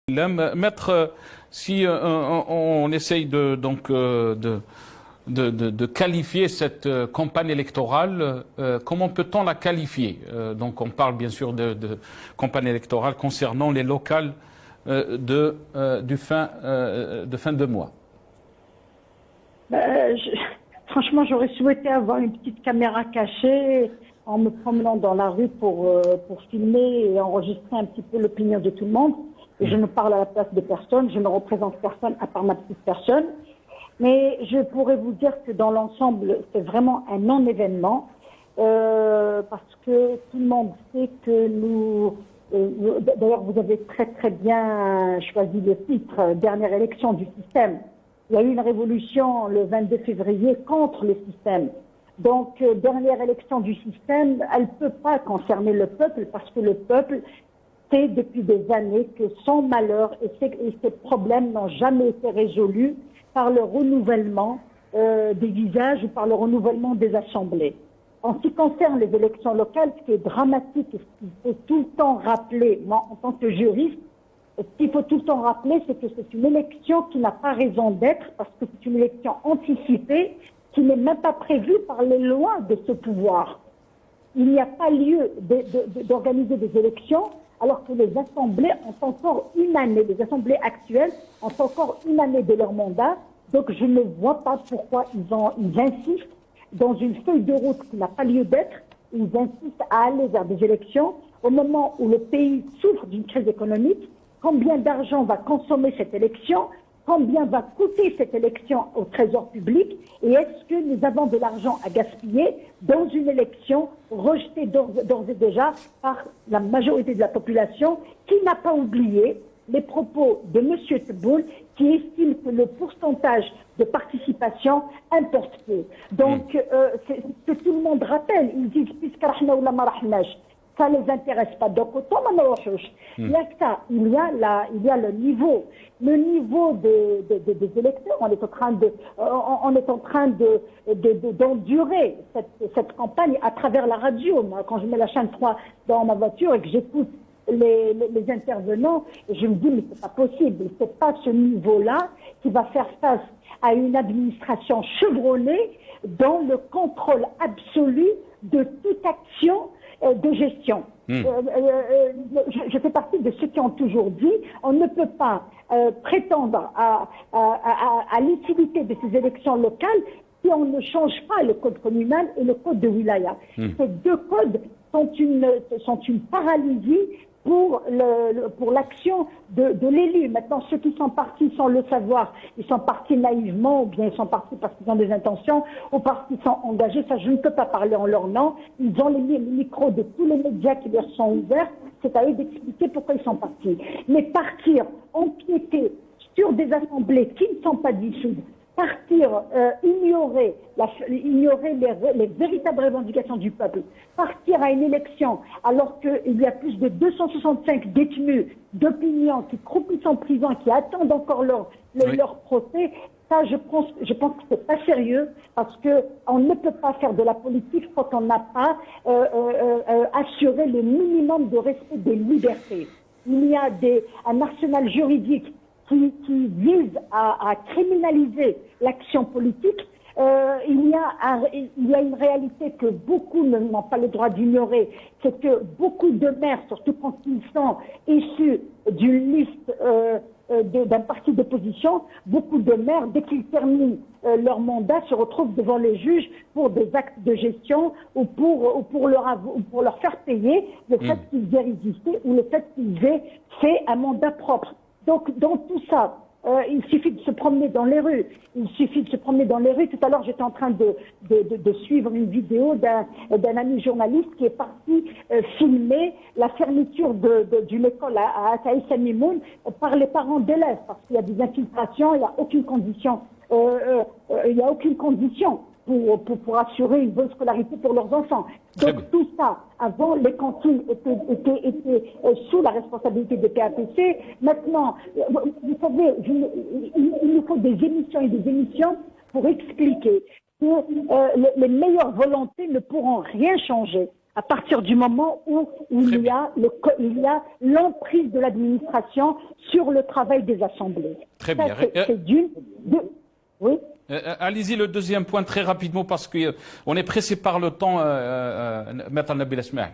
Maître, si on essaye de qualifier cette campagne électorale, comment peut-on la qualifier? Donc on parle bien sûr de campagne électorale concernant les locales de fin de mois. Franchement, j'aurais souhaité avoir une petite caméra cachée en me promenant dans la rue pour filmer et enregistrer un petit peu l'opinion de tout le monde. Et je ne parle à la place de personne, je ne représente personne à part ma petite personne. Mais je pourrais vous dire que dans l'ensemble, c'est vraiment un non-événement parce que tout le monde sait que nous... D'ailleurs, vous avez très très bien choisi le titre, dernière élection du système. Il y a eu une révolution le 22 février contre le système. Donc, dernière élection du système, elle ne peut pas concerner le peuple parce que le peuple sait depuis des années que son malheur et ses problèmes n'ont jamais été résolus par le renouvellement des visages ou par le renouvellement des assemblées. En ce qui concerne les élections locales, ce qui est dramatique et ce qu'il faut tout le temps rappeler, moi en tant que juriste, ce qu'il faut tout le temps rappeler, c'est que c'est une élection qui n'a pas raison d'être parce que c'est une élection anticipée qui n'est même pas prévue par les lois de ce pouvoir. Il n'y a pas lieu d'organiser des élections alors que les assemblées ont encore une année, les assemblées actuelles ont encore une année de leur mandat. Donc je ne vois pas pourquoi ils insistent dans une feuille de route qui n'a pas lieu d'être. Ils insistent à aller vers des élections au moment où le pays souffre d'une crise économique. Combien d'argent va consommer cette élection? Combien va coûter cette élection au trésor public? Et est-ce que nous avons de l'argent à gaspiller dans une élection rejetée d'ores et déjà par la majorité de la population qui n'a pas oublié les propos de M. Tebboune qui estime que le pourcentage de participation importe peu. Donc, c'est ce que tout le monde rappelle. Ils disent « puisque rahna ou la ma rahnash ». Ça ne les intéresse pas. Donc, autant il y a ça, il y a le niveau des électeurs. On est en train d'endurer cette campagne à travers la radio. Moi, quand je mets la chaîne 3 dans ma voiture et que j'écoute les intervenants, je me dis, mais c'est pas possible. C'est pas ce niveau-là qui va faire face à une administration chevronnée dans le contrôle absolu de toute action de gestion. Je fais partie de ceux qui ont toujours dit on ne peut pas prétendre à l'utilité de ces élections locales si on ne change pas le code communal et le code de wilaya. Ces deux codes sont une paralysie pour l'action de l'élu. Maintenant, ceux qui sont partis sans le savoir, ils sont partis naïvement, ou bien ils sont partis parce qu'ils ont des intentions, ou parce qu'ils sont engagés. Ça, je ne peux pas parler en leur nom. Ils ont les micros de tous les médias qui leur sont ouverts. C'est à eux d'expliquer pourquoi ils sont partis. Mais partir, empiéter sur des assemblées qui ne sont pas dissoutes, partir, ignorer les véritables revendications du peuple, partir à une élection alors qu'il y a plus de 265 détenus d'opinion qui croupissent en prison, qui attendent encore leur procès, ça je pense que c'est pas sérieux parce que on ne peut pas faire de la politique quand on n'a pas assuré le minimum de respect des libertés. Il y a un arsenal juridique qui vise à criminaliser l'action politique. Il y a une réalité que beaucoup n'ont pas le droit d'ignorer, c'est que beaucoup de maires, surtout quand ils sont issus d'une liste d'un parti d'opposition, beaucoup de maires, dès qu'ils terminent leur mandat, se retrouvent devant les juges pour des actes de gestion ou pour leur faire payer le fait qu'ils aient résisté ou le fait qu'ils aient fait un mandat propre. Donc, dans tout ça, il suffit de se promener dans les rues. Tout à l'heure, j'étais en train de suivre une vidéo d'un ami journaliste qui est parti filmer la fermeture d'une école à Saïd Samimoun par les parents d'élèves, parce qu'il y a des infiltrations, il n'y a aucune condition. Pour assurer une bonne scolarité pour leurs enfants. Donc tout ça, avant, les cantines étaient sous la responsabilité de PAPC. Maintenant, vous savez, il nous faut des émissions et des émissions pour expliquer que les meilleures volontés ne pourront rien changer. à partir du moment où il y a l'emprise de l'administration sur le travail des assemblées. Très bien. C'est oui. Allez-y, le deuxième point très rapidement parce qu'on est pressé par le temps, Maître Nabil Esmaïl.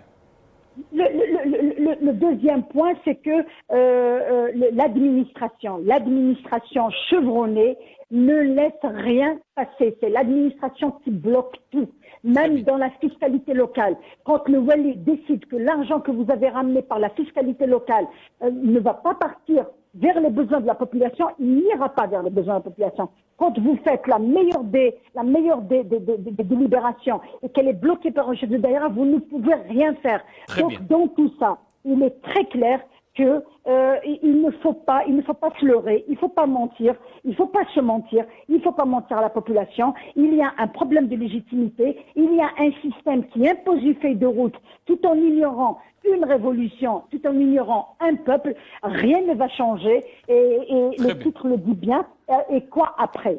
Le deuxième point, c'est que l'administration chevronnée ne laisse rien passer. C'est l'administration qui bloque tout, même dans la fiscalité locale. Quand le Wali décide que l'argent que vous avez ramené par la fiscalité locale ne va pas partir vers les besoins de la population, il n'ira pas vers les besoins de la population. Quand vous faites la meilleure des délibérations et qu'elle est bloquée par un chef de daïra, vous ne pouvez rien faire. Donc, dans tout ça, il est très clair que il ne faut pas se leurrer, il ne faut pas mentir, il ne faut pas se mentir, il ne faut pas mentir à la population. Il y a un problème de légitimité, il y a un système qui impose une feuille de route tout en ignorant une révolution, tout en ignorant un peuple. Rien ne va changer et le titre le dit bien. Et quoi après?